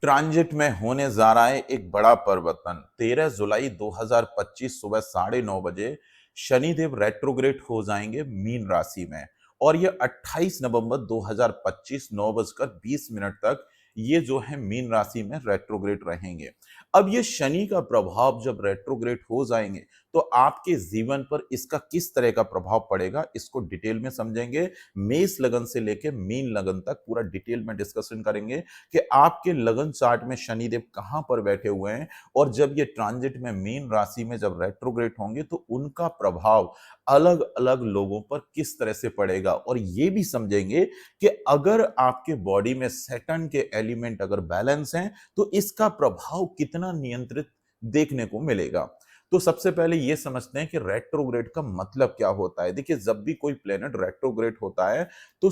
Transit में होने जा रहा है एक बड़ा परिवर्तन। 13 जुलाई 2025 सुबह 9:30 बजे शनिदेव रेट्रोग्रेड हो जाएंगे मीन राशि में और ये 28 नवंबर 2025 9:20 तक ये जो है मीन राशि में रेट्रोग्रेड रहेंगे। अब ये शनि का प्रभाव जब रेट्रोग्रेड हो जाएंगे तो आपके जीवन पर इसका किस तरह का प्रभाव पड़ेगा इसको डिटेल में समझेंगे। मेष लगन से लेकर मीन लगन तक पूरा डिटेल में डिस्कशन करेंगे कि आपके लगन चार्ट में शनिदेव कहां पर बैठे हुए हैं और जब ये ट्रांजिट में मीन राशि में जब रेट्रोग्रेड होंगे तो उनका प्रभाव अलग अलग लोगों पर किस तरह से पड़ेगा और ये भी समझेंगे कि अगर आपके बॉडी में सैटर्न के एलिमेंट अगर बैलेंस हैं तो इसका प्रभाव कितना नियंत्रित देखने को मिलेगा। तो सबसे पहले ये समझते हैं कि रेट्रोग्रेड का मतलब क्या होता है। देखिए, जब भी कोई प्लेनेट रेट्रोग्रेड होता है तो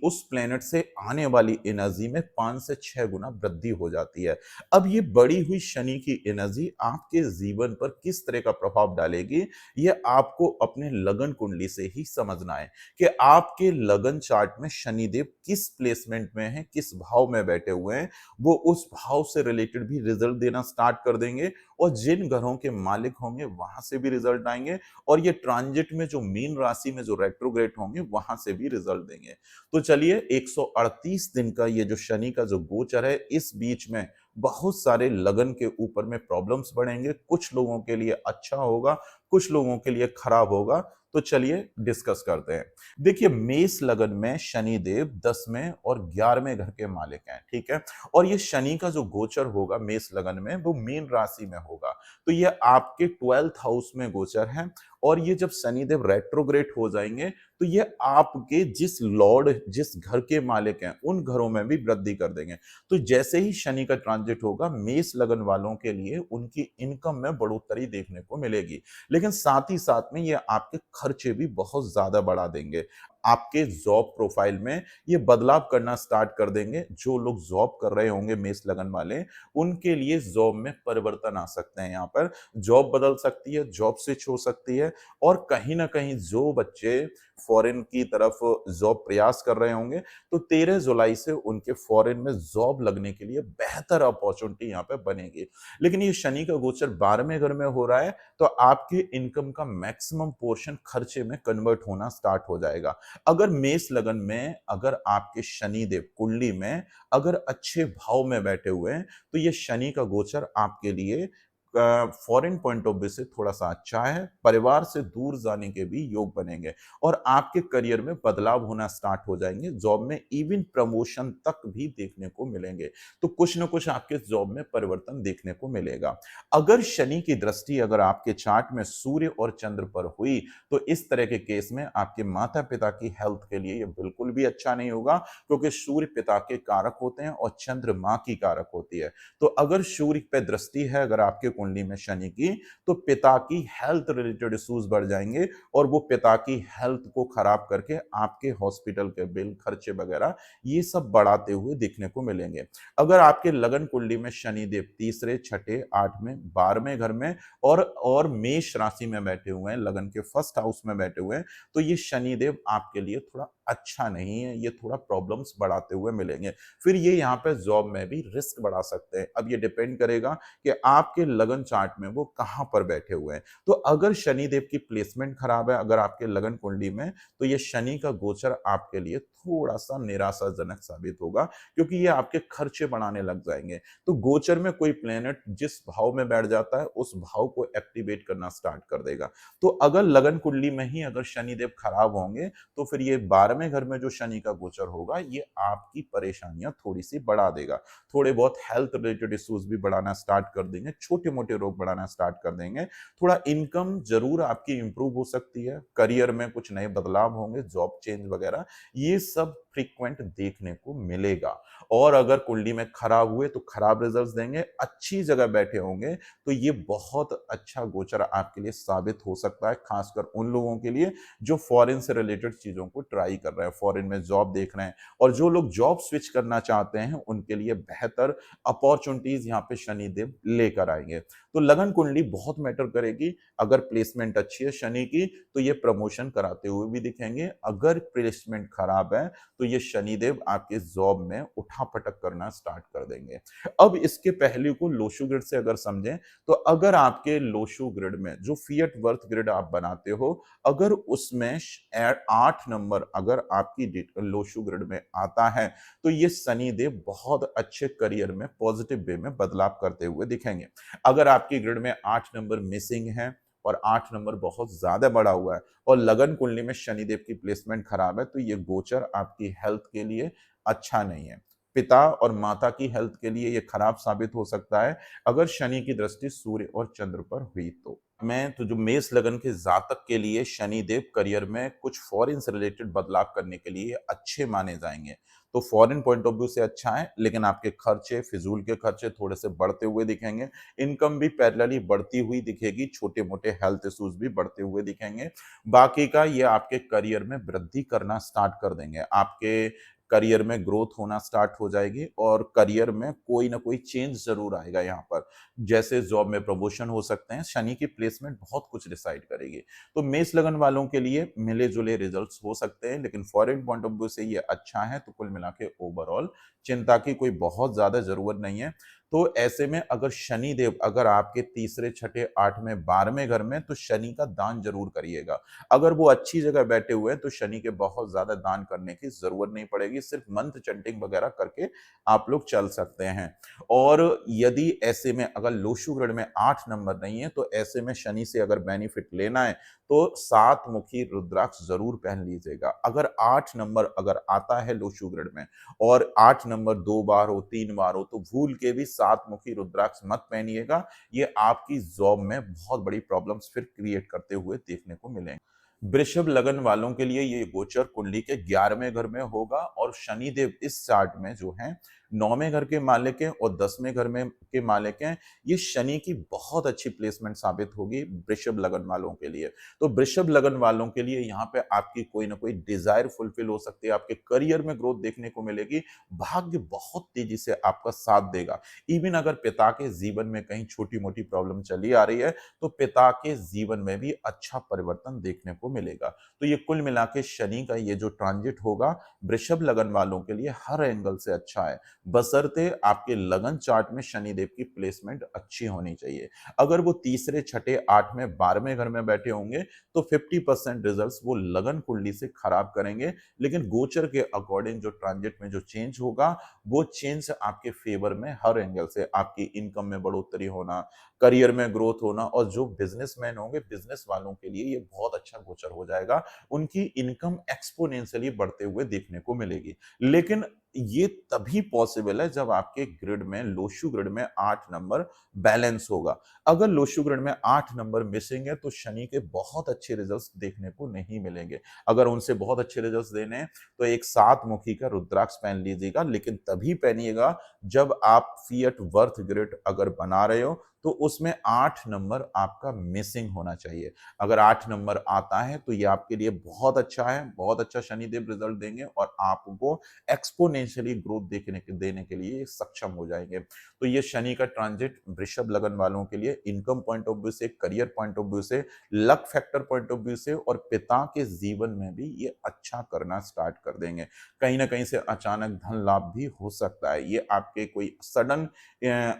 उस प्लेनेट से आने वाली एनर्जी में 5 से 6 गुना वृद्धि हो जाती है। अब ये बढ़ी हुई शनि की एनर्जी आपके जीवन पर किस तरह का प्रभाव डालेगी, ये आपको अपने लगन कुंडली से ही समझना है कि आपके लगन चार्ट में शनिदेव किस प्लेसमेंट में है, किस भाव में बैठे हुए हैं। वो उस भाव से रिलेटेड भी रिजल्ट देना स्टार्ट कर देंगे और जिन घरों के मालिक होंगे वहां से भी रिजल्ट आएंगे और ये ट्रांजिट में जो मीन राशि में जो रेट्रोग्रेड होंगे वहां से भी रिजल्ट देंगे। तो चलिए, 138 दिन का ये जो शनि का जो गोचर है, इस बीच में बहुत सारे लगन के ऊपर में प्रॉब्लम्स बढ़ेंगे। कुछ लोगों के लिए अच्छा होगा, कुछ लोगों के लिए खराब होगा। तो चलिए डिस्कस करते हैं। देखिए, मेष लगन में शनि देव 10वें और 11वें घर के मालिक हैं, ठीक है। और ये शनि का जो गोचर होगा मेष लगन में वो मीन राशि में होगा। तो ये आपके 12th हाउस में गोचर है और ये जब शनिदेव रेट्रोग्रेड हो जाएंगे तो ये आपके जिस लॉर्ड जिस घर के मालिक हैं उन घरों में भी वृद्धि कर देंगे। तो जैसे ही शनि का ट्रांजिट होगा मेष लगन वालों के लिए उनकी इनकम में बढ़ोतरी देखने को मिलेगी, लेकिन साथ ही साथ में ये आपके खर्चे भी बहुत ज्यादा बढ़ा देंगे। आपके जॉब प्रोफाइल में ये बदलाव करना स्टार्ट कर देंगे। जो लोग जॉब कर रहे होंगे मेष लगन वाले, उनके लिए जॉब में परिवर्तन आ सकते हैं। यहाँ पर जॉब बदल सकती है, जॉब स्विच हो सकती है और कहीं ना कहीं जो बच्चे फॉरेन की तरफ जॉब प्रयास कर रहे होंगे तो 13 जुलाई से उनके फॉरेन में जॉब लगने के लिए बेहतर अपॉर्चुनिटी यहाँ पे बनेगी। लेकिन ये शनि का गोचर 12वें घर में हो रहा है तो आपके इनकम का मैक्सिमम पोर्शन खर्चे में कन्वर्ट होना स्टार्ट हो जाएगा। अगर मेष लगन में अगर आपके शनि देव कुंडली में अगर अच्छे भाव में बैठे हुए हैं तो ये शनि का गोचर आपके लिए फॉरेन पॉइंट ऑफ व्यू से थोड़ा सा अच्छा है। परिवार से दूर जाने के भी योग बनेंगे और आपके करियर में बदलाव होना स्टार्ट हो जाएंगे। जॉब में इवन प्रमोशन तक भी देखने को मिलेंगे। तो कुछ ना कुछ आपके जॉब में परिवर्तन देखने को मिलेगा। अगर शनि की दृष्टि अगर आपके चार्ट में सूर्य और चंद्र पर हुई तो इस तरह के केस में आपके माता पिता की हेल्थ के लिए ये बिल्कुल भी अच्छा नहीं होगा, क्योंकि सूर्य पिता के कारक होते हैं और चंद्र मां की कारक होती है। तो अगर सूर्य पे दृष्टि है अगर आपके कुंडली में शनि की, तो पिता की हेल्थ रिलेटेड इश्यूज बढ़ जाएंगे और वो पिता की हेल्थ को खराब करके आपके हॉस्पिटल के बिल खर्चे वगैरह ये सब बढ़ाते हुए देखने को मिलेंगे। अगर आपके लगन कुंडली में शनि देव तीसरे, छठे, 8वें, 12वें घर में और मेष राशि में बैठे हुए हैं, लगन के फर्स्ट हाउस में बैठे हुए हैं, तो ये शनि देव आपके लिए थोड़ा अच्छा नहीं है। ये थोड़ा प्रॉब्लम्स बढ़ाते हुए मिलेंगे। फिर ये यहाँ पे जॉब में भी रिस्क बढ़ा सकते हैं। अब ये डिपेंड करेगा कि आपके लगन चार्ट में वो कहां पर बैठे हुए हैं। तो अगर शनि देव की प्लेसमेंट खराब है अगर आपके लगन कुंडली में, तो ये शनि का गोचर आपके लिए थोड़ा सा निराशाजनक साबित होगा, क्योंकि ये आपके खर्चे बढ़ाने लग जाएंगे। तो गोचर में कोई प्लेनेट जिस भाव में बैठ जाता है उस भाव को एक्टिवेट करना स्टार्ट कर देगा। तो अगर लगन कुंडली में ही अगर शनिदेव खराब होंगे तो फिर ये 12वें घर में जो शनि का गोचर होगा ये आपकी परेशानियां थोड़ी सी बढ़ा देगा। थोड़े बहुत हेल्थ रिलेटेड इश्यूज भी बढ़ाना स्टार्ट कर देंगे, छोटे मोटे रोग बढ़ाना स्टार्ट कर देंगे। थोड़ा इनकम जरूर आपकी इंप्रूव हो सकती है, करियर में कुछ नए बदलाव होंगे, जॉब चेंज वगैरह ये सब फ्रीक्वेंट देखने को मिलेगा। और अगर कुंडली में खराब हुए तो खराब रिजल्ट्स देंगे। अच्छी जगह बैठे होंगे तो ये बहुत अच्छा गोचर आपके लिए साबित हो सकता है, खासकर उन लोगों के लिए जो फॉरेन से रिलेटेड चीजों को ट्राई कर रहे हैं, फॉरेन में जॉब देख रहे हैं और जो लोग जॉब स्विच करना चाहते हैं उनके लिए बेहतर अपॉर्चुनिटीज यहाँ पे शनिदेव लेकर आएंगे। तो लगन कुंडली बहुत मैटर करेगी। अगर प्लेसमेंट अच्छी है शनि की तो ये प्रमोशन कराते हुए भी दिखेंगे, अगर प्लेसमेंट खराब है तो ये शनिदेव आपके जॉब में उठापटक करना स्टार्ट कर देंगे। अब इसके पहलू को लोशु ग्रिड से अगर समझें तो अगर आपके लोशु ग्रिड में जो फिएट वर्थ ग्रिड आप बनाते हो, अगर उसमें 8 नंबर अगर आपकी लोशु ग्रिड में आता है तो ये शनिदेव बहुत अच्छे करियर में पॉजिटिव वे में बदलाव करते हुए दिखेंगे। अगर आपकी ग्रिड में 8 नंबर मिसिंग है और 8 नंबर बहुत ज्यादा बड़ा हुआ है और लगन कुंडली में शनिदेव की प्लेसमेंट खराब है तो ये गोचर आपकी हेल्थ के लिए अच्छा नहीं है। पिता और माता की हेल्थ के लिए ये खराब साबित हो सकता है अगर शनि की दृष्टि सूर्य और चंद्र पर हुई तो। मैं तो जो मेष लगन के जातक के लिए शनिदेव करियर में कुछ फॉरेन से रिलेटेड बदलाव करने के लिए अच्छे माने जाएंगे। तो फॉरेन पॉइंट ऑफ व्यू से अच्छा है, लेकिन आपके खर्चे, फिजूल के खर्चे थोड़े से बढ़ते हुए दिखेंगे। इनकम भी पैरेलली बढ़ती हुई दिखेगी, छोटे मोटे हेल्थ इश्यूज भी बढ़ते हुए दिखेंगे। बाकी का ये आपके करियर में वृद्धि करना स्टार्ट कर देंगे, आपके करियर में ग्रोथ होना स्टार्ट हो जाएगी और करियर में कोई ना कोई चेंज जरूर आएगा। यहाँ पर जैसे जॉब में प्रमोशन हो सकते हैं, शनि की प्लेसमेंट बहुत कुछ डिसाइड करेगी। तो मेष लगन वालों के लिए मिले जुले रिजल्ट्स हो सकते हैं, लेकिन फॉरेन पॉइंट ऑफ व्यू से ये अच्छा है। तो कुल मिला के ओवरऑल चिंता की कोई बहुत ज्यादा जरूरत नहीं है। तो ऐसे में अगर शनि देव अगर आपके तीसरे, छठे, 8वें, 12वें घर में, तो शनि का दान जरूर करिएगा। अगर वो अच्छी जगह बैठे हुए हैं तो शनि के बहुत ज्यादा दान करने की जरूरत नहीं पड़ेगी, सिर्फ मंत्र चैंटिंग वगैरह करके आप लोग चल सकते हैं। और यदि ऐसे में अगर लोशु ग्रह में 8 नंबर नहीं है तो ऐसे में शनि से अगर बेनिफिट लेना है तो 7 मुखी रुद्राक्ष जरूर पहन लीजिएगा। अगर 8 नंबर अगर आता है लोशु ग्रह में और 8 नंबर 2 बार हो, 3 बार हो, तो भूल के भी 7 मुखी रुद्राक्ष मत पहनिएगा। ये आपकी जॉब में बहुत बड़ी प्रॉब्लम्स फिर क्रिएट करते हुए देखने को मिलेंगे। वृषभ लगन वालों के लिए ये गोचर कुंडली के 11वें घर में होगा और शनिदेव इस चार्ट में जो है 9वें घर के मालिक हैं और 10वें घर में के मालिक हैं। ये शनि की बहुत अच्छी प्लेसमेंट साबित होगी वृषभ लगन वालों के लिए। तो वृषभ लगन वालों के लिए यहाँ पे आपकी कोई ना कोई डिजायर फुलफिल हो सकती है, आपके करियर में ग्रोथ देखने को मिलेगी, भाग्य बहुत तेजी से आपका साथ देगा। इवन अगर पिता के जीवन में कहीं छोटी मोटी प्रॉब्लम चली आ रही है तो पिता के जीवन में भी अच्छा परिवर्तन देखने को मिलेगा। तो ये कुल मिला के शनि का ये जो ट्रांजिट होगा वृषभ लगन वालों के लिए हर एंगल से अच्छा है, बशर्ते आपके लगन चार्ट में शनिदेव की प्लेसमेंट अच्छी होनी चाहिए। अगर वो तीसरे, छठे, 8वें, 12वें घर में बैठे होंगे तो 50% रिजल्ट्स वो लगन कुंडली से खराब करेंगे, लेकिन गोचर के अकॉर्डिंग जो ट्रांजिट में जो चेंज होगा वो चेंज आपके फेवर में हर एंगल से, आपकी इनकम में बढ़ोतरी होना, करियर में ग्रोथ होना, और जो बिजनेसमैन होंगे, बिजनेस वालों के लिए ये बहुत अच्छा गोचर हो जाएगा। उनकी इनकम एक्सपोनेंशियली बढ़ते हुए देखने को मिलेगी। लेकिन ये तभी पॉसिबल है जब आपके ग्रिड में, लोशु ग्रिड में 8 नंबर बैलेंस होगा। अगर लोशु ग्रिड में 8 नंबर मिसिंग है तो शनि के बहुत अच्छे रिजल्ट्स देखने को नहीं मिलेंगे। अगर उनसे बहुत अच्छे रिजल्ट्स देने हैं तो एक 7 मुखी का रुद्राक्ष पहन लीजिएगा, लेकिन तभी पहनिएगा जब आप फिएट वर्थ ग्रिड अगर बना रहे हो तो उसमें 8 नंबर आपका मिसिंग होना चाहिए। अगर 8 नंबर आता है तो ये आपके लिए बहुत अच्छा है, बहुत अच्छा शनिदेव रिजल्ट देंगे और आपको एक्सपोनेंशियली ग्रोथ देने के लिए सक्षम हो जाएंगे। तो ये शनि का ट्रांजिट वृषभ लगन वालों के लिए इनकम पॉइंट ऑफ व्यू से, करियर पॉइंट ऑफ व्यू से, luck factor point of view से और पिता के जीवन में भी ये अच्छा करना स्टार्ट कर देंगे। कहीं ना कहीं से अचानक धन लाभ भी हो सकता है, ये आपके कोई सडन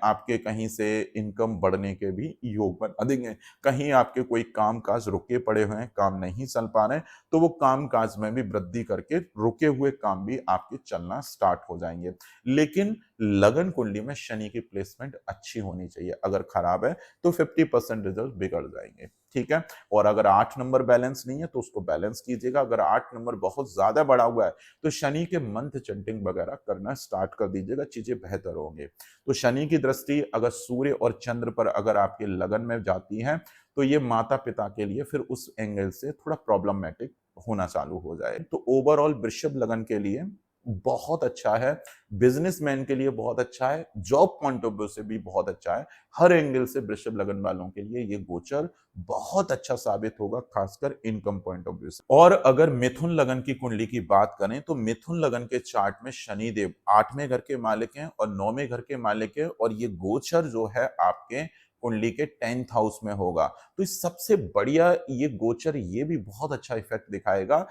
आपके कहीं से इनकम बढ़ने के भी योग बना देंगे। कहीं आपके कोई काम काज रुके पड़े हुए हैं, काम नहीं चल पा रहे हैं, तो वो काम काज में भी वृद्धि करके रुके हुए काम भी आपके चलना स्टार्ट हो जाएंगे। लेकिन लगन कुंडली में शनि की प्लेसमेंट अच्छी होनी चाहिए, अगर खराब है तो 50% रिजल्ट बिगड़ जाएंगे। ठीक है। और अगर 8 नंबर बैलेंस नहीं है तो उसको बैलेंस कीजिएगा। अगर 8 नंबर बहुत ज्यादा बढ़ा हुआ है तो शनि के मंत्र चंटिंग वगैरह करना स्टार्ट कर दीजिएगा, चीजें बेहतर होंगे। तो शनि की दृष्टि अगर सूर्य और चंद्र पर अगर आपके लगन में जाती है तो ये माता पिता के लिए फिर उस एंगल से थोड़ा प्रॉब्लमेटिक होना चालू हो जाए। तो ओवरऑल वृषभ लगन के लिए बहुत अच्छा है, बिजनेसमैन के लिए बहुत अच्छा है, जॉब पॉइंट ऑफ व्यू से भी बहुत अच्छा है। हर एंगल से वृषभ लगन वालों के लिए ये गोचर बहुत अच्छा साबित होगा, खासकर इनकम पॉइंट ऑफ व्यू से। और अगर मिथुन लगन की कुंडली की बात करें तो मिथुन लगन के चार्ट में शनि देव 8वें घर के मालिक हैं और 9वें घर के मालिक हैं, और ये गोचर जो है आपके कुंडली के 10th हाउस में होगा। तो इस सबसे बढ़िया ये गोचर ये भी बहुत अच्छा इफेक्ट दिखाएगा।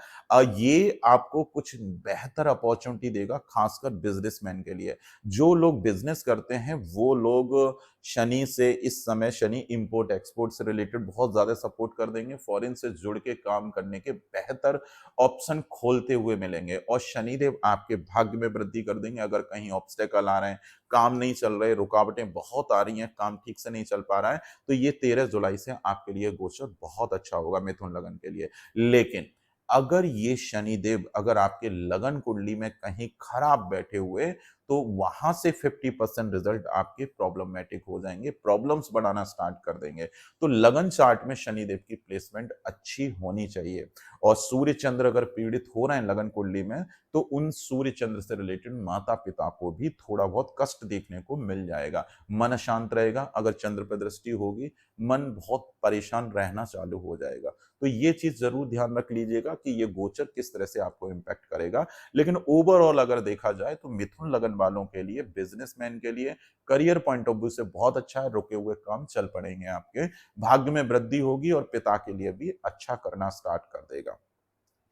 ये आपको कुछ बेहतर अपॉर्चुनिटी देगा, खासकर बिजनेसमैन के लिए। जो लोग बिजनेस करते हैं वो लोग शनि से इस समय शनि इंपोर्ट एक्सपोर्ट से रिलेटेड बहुत ज्यादा सपोर्ट कर देंगे। फॉरेन से जुड़ के काम करने के बेहतर ऑप्शन खोलते हुए मिलेंगे, और शनिदेव आपके भाग्य में वृद्धि कर देंगे। अगर कहीं ऑब्स्टेकल आ रहे हैं, काम नहीं चल रहे, रुकावटें बहुत आ रही हैं, काम ठीक से नहीं चल पा रहा है, तो ये 13 जुलाई से आपके लिए गोचर बहुत अच्छा होगा मिथुन लगन के लिए। लेकिन अगर ये शनिदेव अगर आपके लगन कुंडली में कहीं खराब बैठे हुए, तो वहां से 50% रिजल्ट आपके प्रॉब्लमेटिक हो जाएंगे, प्रॉब्लम्स बनाना स्टार्ट कर देंगे। तो लगन चार्ट में शनिदेव की प्लेसमेंट अच्छी होनी चाहिए। और सूर्य चंद्र अगर पीड़ित हो रहे हैं लगन कुंडली में, तो उन सूर्य चंद्र से रिलेटेड माता पिता को भी थोड़ा बहुत कष्ट देखने को मिल जाएगा। मन अशांत रहेगा, अगर चंद्र पर दृष्टि होगी मन बहुत परेशान रहना चालू हो जाएगा। तो ये चीज जरूर ध्यान रख लीजिएगा कि ये गोचर किस तरह से आपको इम्पैक्ट करेगा। लेकिन ओवरऑल अगर देखा जाए तो मिथुन लगन वालों के लिए, बिजनेसमैन के लिए, करियर पॉइंट ऑफ व्यू से बहुत अच्छा है। रुके हुए काम चल पड़ेंगे आपके, भाग्य में वृद्धि होगी और पिता के लिए भी अच्छा करना स्टार्ट कर देगा।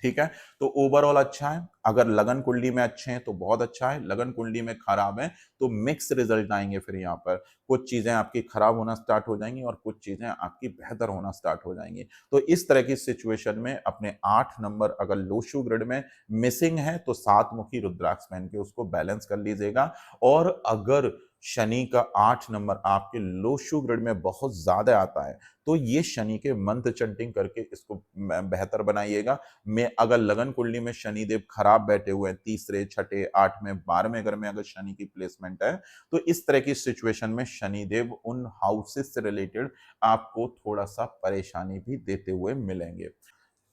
ठीक है, तो ओवरऑल अच्छा है। अगर लगन कुंडली में अच्छे हैं तो बहुत अच्छा है, लगन कुंडली में खराब है तो मिक्स रिजल्ट आएंगे। फिर यहाँ पर कुछ चीजें आपकी खराब होना स्टार्ट हो जाएंगी और कुछ चीजें आपकी बेहतर होना स्टार्ट हो जाएंगी। तो इस तरह की सिचुएशन में अपने 8 नंबर अगर लोशु ग्रिड में मिसिंग है तो 7 मुखी रुद्राक्ष पहन के उसको बैलेंस कर लीजिएगा। और अगर शनि का 8 नंबर आपके लोशु ग्रिड में बहुत ज्यादा आता है, तो ये शनि के मंत्र चंटिंग करके इसको बेहतर बनाइएगा। में अगर लगन कुंडली में शनिदेव खराब बैठे हुए हैं, तीसरे, छठे, 8वें, 12वें घर में अगर शनि की प्लेसमेंट है, तो इस तरह की सिचुएशन में शनिदेव उन हाउसेस से रिलेटेड आपको थोड़ा सा परेशानी भी देते हुए मिलेंगे।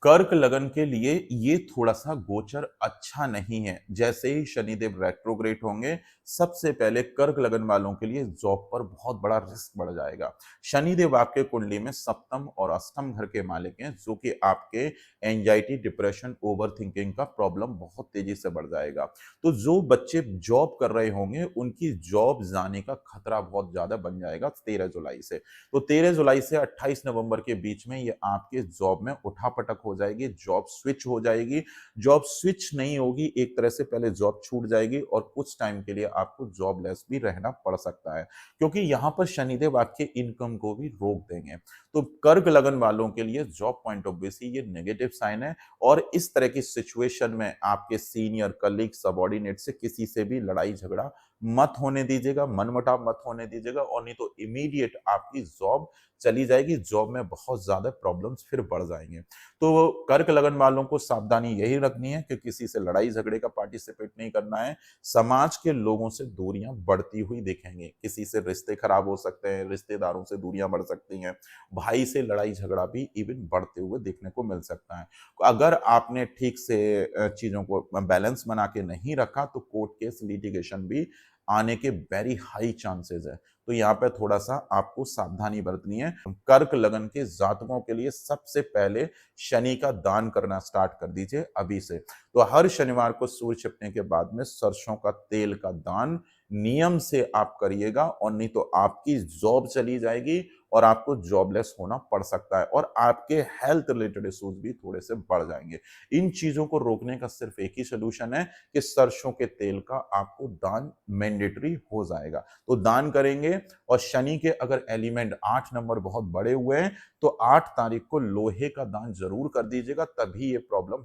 कर्क लगन के लिए ये थोड़ा सा गोचर अच्छा नहीं है। जैसे ही शनिदेव रेट्रोग्रेड होंगे, सबसे पहले कर्क लगन वालों के लिए जॉब पर बहुत बड़ा रिस्क बढ़ जाएगा। शनिदेव आपके कुंडली में सप्तम और अष्टम घर के मालिक हैं, जो कि आपके एंजाइटी, डिप्रेशन, ओवर थिंकिंग का प्रॉब्लम बहुत तेजी से बढ़ जाएगा। तो जो बच्चे जॉब कर रहे होंगे उनकी जॉब जाने का खतरा बहुत ज्यादा बन जाएगा 13 जुलाई से। तो 13 जुलाई से 28 नवंबर के बीच में ये आपके जॉब में उठापटक हो जाएगी, जॉब स्विच हो जाएगी। जॉब स्विच नहीं होगी, एक तरह से पहले जॉब छूट जाएगी और कुछ टाइम के लिए आपको जॉबलेस भी रहना पड़ सकता है, क्योंकि यहां पर शनिदेव आपके इनकम को भी रोक देंगे। तो कर्क लगन वालों के लिए जॉब पॉइंट ऑफ व्यू से ये नेगेटिव साइन है। और इस तरह की सिचुएशन में आपके सीनियर, कलीग, सबॉर्डिनेट से किसी से भी लड़ाई झगड़ा मत होने दीजिएगा, मनमुटाव मत होने दीजिएगा, और नहीं तो इमीडिएट आपकी जॉब चली जाएगी, जॉब में बहुत ज्यादा प्रॉब्लम्स फिर बढ़ जाएंगे। तो कर्क लगन वालों को सावधानी यही रखनी है कि किसी से लड़ाई झगड़े का पार्टिसिपेट नहीं करना है। समाज के लोगों से दूरियां बढ़ती हुई दिखेंगी, किसी से रिश्ते खराब हो सकते हैं, रिश्तेदारों से दूरियां बढ़ सकती हैं, भाई से लड़ाई झगड़ा भी इवन बढ़ते हुए देखने को मिल सकता है। अगर आपने ठीक से चीजों को बैलेंस बना के नहीं रखा तो कोर्ट केस, लिटिगेशन भी आने के वेरी हाई चांसेस है। तो यहाँ पे थोड़ा सा आपको सावधानी बरतनी है। कर्क लगन के जातकों के लिए सबसे पहले शनि का दान करना स्टार्ट कर दीजिए अभी से। तो हर शनिवार को सूर्य छिपने के बाद में सरसों का तेल का दान नियम से आप करिएगा, और नहीं तो आपकी जॉब चली जाएगी और आपको जॉबलेस होना पड़ सकता है, और आपके हेल्थ रिलेटेड इश्यूज भी थोड़े से बढ़ जाएंगे। इन चीजों को रोकने का सिर्फ एक ही सोल्यूशन है कि सरसों के तेल का आपको दान मैंडेटरी हो जाएगा। तो दान करेंगे। और शनि के अगर एलिमेंट 8 नंबर बहुत बड़े हुए हैं तो 8 तारीख को लोहे का दान जरूर कर दीजिएगा, तभी ये प्रॉब्लम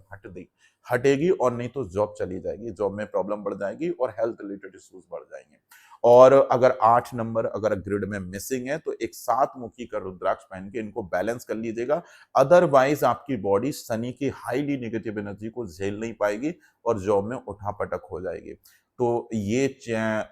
हटेगी, और नहीं तो जॉब चली जाएगी, जॉब में प्रॉब्लम बढ़ जाएगी और हेल्थ रिलेटेड इश्यूज बढ़ जाएंगे। और अगर 8 नंबर अगर ग्रिड में मिसिंग है तो एक 7 मुखी का रुद्राक्ष पहन के इनको बैलेंस कर लीजिएगा। अदरवाइज आपकी बॉडी शनि की हाईली नेगेटिव एनर्जी को झेल नहीं पाएगी और जॉब में उठापटक हो जाएगी। तो ये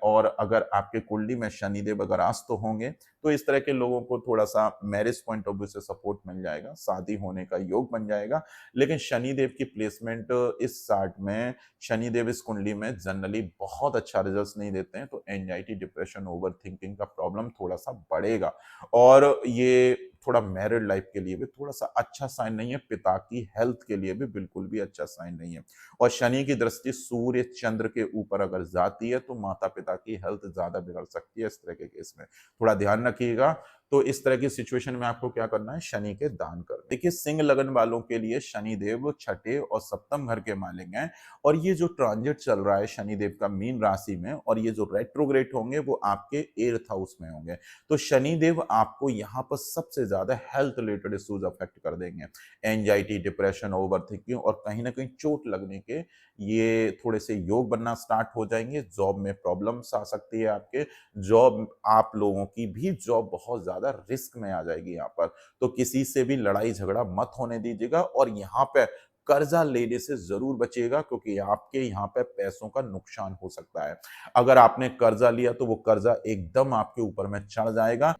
और अगर आपके कुंडली में शनिदेव अगर अस्त होंगे तो इस तरह के लोगों को थोड़ा-सा मैरिज पॉइंट ऑफ व्यू से सपोर्ट मिल जाएगा, शादी होने का योग बन जाएगा। लेकिन शनिदेव की प्लेसमेंट इस चार्ट में शनिदेव इस कुंडली में जनरली बहुत अच्छा रिजल्ट्स नहीं देते हैं, तो एंग्जायटी, डिप्रेशन, ओवरथिंकिंग का प्रॉब्लम थोड़ा-सा बढ़ेगा और ये थोड़ा मैरिड लाइफ के लिए भी थोड़ा-सा अच्छा साइन नहीं है, पिता की हेल्थ के लिए भी बिल्कुल भी अच्छा साइन नहीं है। और शनि की दृष्टि सूर्य, चंद्र के ऊपर अगर जाती है, तो माता-पिता की हेल्थ ज़्यादा बिगड़ सकती है इस तरह के केस में। थोड़ा ध्यान रखिएगा। तो इस तरह की सिचुएशन में आपको क्या करना है, शनि के दान करने। देखिए सिंह लगन वालों के लिए शनिदेव छठे और सप्तम घर के मालिक हैं और ये जो ट्रांजिट चल रहा है शनिदेव का मीन राशि में और ये जो रेट्रोग्रेड होंगे वो आपके 8th हाउस में होंगे। तो शनिदेव आपको यहाँ पर सबसे ज्यादा हेल्थ रिलेटेड इश्यूज अफेक्ट कर देंगे। एंजाइटी, डिप्रेशन, ओवरथिंकिंग और कहीं ना कहीं चोट लगने के ये थोड़े से योग बनना स्टार्ट हो जाएंगे। जॉब में प्रॉब्लम्स आ सकती है आपके। जॉब आप लोगों की भी जॉब बहुत ज्यादा रिस्क में आ जाएगी यहाँ पर। तो किसी से भी लड़ाई झगड़ा मत होने दीजिएगा और यहाँ पे कर्जा लेने से जरूर बचिएगा क्योंकि आपके यहाँ पे पैसों का नुकसान हो सकता है। अगर आपने कर्जा लिया तो वो कर्जा एकदम आपके ऊपर में चढ़ जाएगा।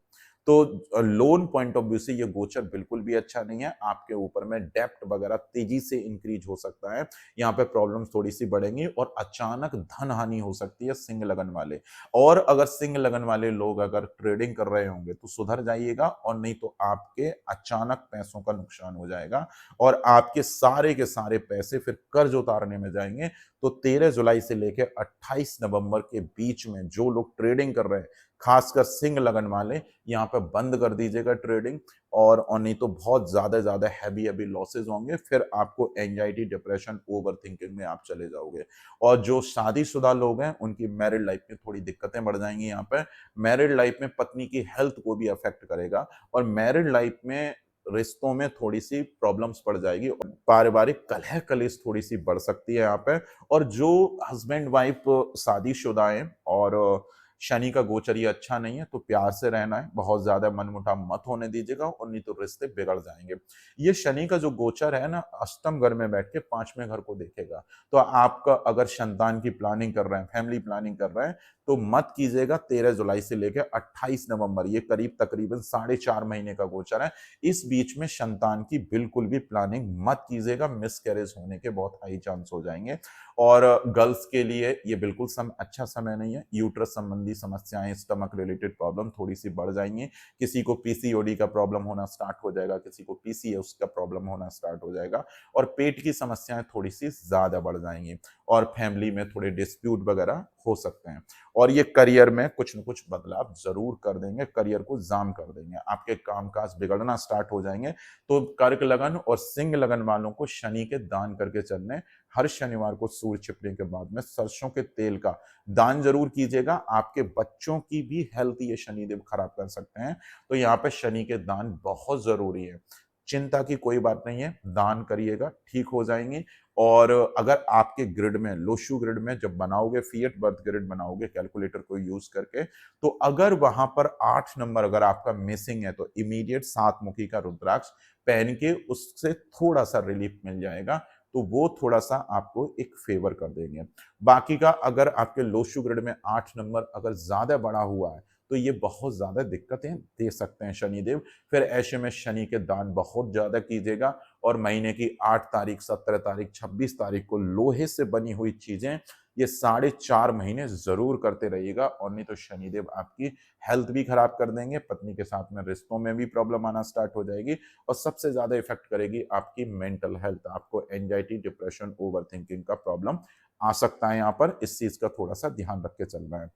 तो लोन पॉइंट ऑफ व्यू से ये गोचर बिल्कुल भी अच्छा नहीं है। आपके ऊपर में डेप्ट वगैरह तेजी से इंक्रीज हो सकता है। यहाँ पे प्रॉब्लम्स थोड़ी सी बढ़ेंगी और अचानक धन हानि हो सकती है सिंह लगन वाले। और अगर सिंह लगन वाले लोग अगर ट्रेडिंग कर रहे होंगे तो सुधर जाइएगा और नहीं तो आपके अचानक पैसों का नुकसान हो जाएगा और आपके सारे के सारे पैसे फिर कर्ज उतारने में जाएंगे। तो 13 जुलाई से लेकर 28 नवंबर के बीच में जो लोग ट्रेडिंग कर रहे हैं, खासकर सिंह लगन वाले, यहाँ पे बंद कर दीजिएगा ट्रेडिंग। और नहीं तो बहुत ज्यादा हैवी हैवी लॉसेस होंगे। फिर आपको एंजाइटी, डिप्रेशन, ओवर थिंकिंग में आप चले जाओगे। और जो शादीशुदा लोग हैं उनकी मैरिड लाइफ में थोड़ी दिक्कतें बढ़ जाएंगी। यहाँ पे मैरिड लाइफ में पत्नी की हेल्थ को भी अफेक्ट करेगा और मैरिड लाइफ में रिश्तों में थोड़ी सी प्रॉब्लम्स पड़ जाएगी और पारिवारिक कलह कलेश थोड़ी सी बढ़ सकती है यहाँ पे। और जो हस्बैंड वाइफ शादीशुदा हैं और शनि का गोचर ये अच्छा नहीं है तो प्यार से रहना है। बहुत ज्यादा मनमुटाव मत होने दीजिएगा और नहीं तो रिश्ते बिगड़ जाएंगे। ये शनि का जो गोचर है ना, अष्टम घर में बैठ के 5वें घर को देखेगा। तो आपका अगर संतान की प्लानिंग कर रहे हैं, फैमिली प्लानिंग कर रहे हैं, तो मत कीजिएगा। 13 जुलाई से लेकर 28 नवंबर, ये करीब तकरीबन 4.5 महीने का गोचर है। इस बीच में संतान की बिल्कुल भी प्लानिंग मत कीजिएगा। मिसकैरेज होने के बहुत हाई चांस हो जाएंगे। और गर्ल्स के लिए ये बिल्कुल अच्छा समय नहीं है। यूट्रस संबंधी समस्याएं, स्टमक रिलेटेड प्रॉब्लम थोड़ी सी बढ़ जाएंगी। किसी को पीसीओडी का प्रॉब्लम होना स्टार्ट हो जाएगा, किसी को पीसीओएस का प्रॉब्लम होना स्टार्ट हो जाएगा और पेट की समस्याएं थोड़ी सी ज्यादा बढ़ जाएंगी और फैमिली में थोड़े डिस्प्यूट वगैरह हो सकते हैं। और ये करियर में कुछ न कुछ बदलाव जरूर कर देंगे, करियर को जाम कर देंगे, आपके कामकाज बिगड़ना स्टार्ट हो जाएंगे। तो कर्क लगन और सिंह लगन वालों को शनि के दान करके चलने। हर शनिवार को सूर्य छिपने के बाद में सरसों के तेल का दान जरूर कीजिएगा। आपके बच्चों की भी हेल्थ ये शनिदेव खराब कर सकते हैं। तो यहाँ पे शनि के दान बहुत जरूरी है। चिंता की कोई बात नहीं है, दान करिएगा, ठीक हो जाएंगे। और अगर आपके ग्रिड में, लोशु ग्रिड में जब बनाओगे, फिएट बर्थ ग्रिड बनाओगे कैलकुलेटर को यूज करके, तो अगर वहां पर 8 नंबर अगर आपका मिसिंग है तो इमीडिएट 7 मुखी का रुद्राक्ष पहन के उससे थोड़ा सा रिलीफ मिल जाएगा। तो वो थोड़ा सा आपको एक फेवर कर देंगे। बाकी का अगर आपके लोशु ग्रिड में 8 नंबर अगर ज्यादा बड़ा हुआ है तो ये बहुत ज्यादा दिक्कतें दे सकते हैं शनिदेव। फिर ऐसे में शनि के दान बहुत ज्यादा कीजिएगा और महीने की 8 तारीख, 17 तारीख, 26 तारीख को लोहे से बनी हुई चीजें ये 4.5 महीने जरूर करते रहिएगा। और नहीं तो शनिदेव आपकी हेल्थ भी खराब कर देंगे, पत्नी के साथ में रिश्तों में भी प्रॉब्लम आना स्टार्ट हो जाएगी और सबसे ज्यादा इफेक्ट करेगी आपकी मेंटल हेल्थ। आपको एंजाइटी, डिप्रेशन, ओवर थिंकिंग का प्रॉब्लम आ सकता है। यहाँ पर इस चीज का थोड़ा सा ध्यान रख के चलना है।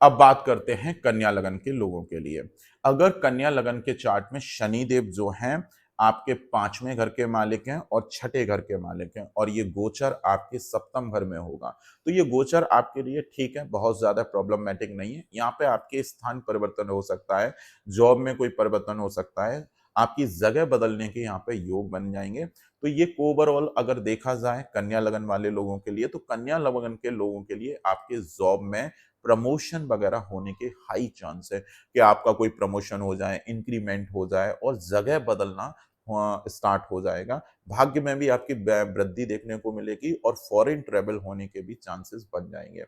अब बात करते हैं कन्या लगन के लोगों के लिए। अगर कन्या लगन के चार्ट में शनिदेव जो हैं आपके 5वें घर के मालिक हैं और छठे घर के मालिक हैं और ये गोचर आपके सप्तम घर में होगा, तो ये गोचर आपके लिए ठीक है, बहुत ज्यादा प्रॉब्लमेटिक नहीं है। यहाँ पे आपके स्थान परिवर्तन हो सकता है, जॉब में कोई परिवर्तन हो सकता है, आपकी जगह बदलने के यहाँ पे योग बन जाएंगे। तो ये ओवरऑल अगर देखा जाए कन्या लगन वाले लोगों के लिए, तो कन्या लगन के लोगों के लिए आपके जॉब में प्रमोशन वगैरह होने के हाई चांस है कि आपका कोई प्रमोशन हो जाए, इंक्रीमेंट हो जाए और जगह बदलना स्टार्ट हो जाएगा। भाग्य में भी आपकी वृद्धि देखने को मिलेगी और फॉरेन ट्रेवल होने के भी चांसेस बन जाएंगे।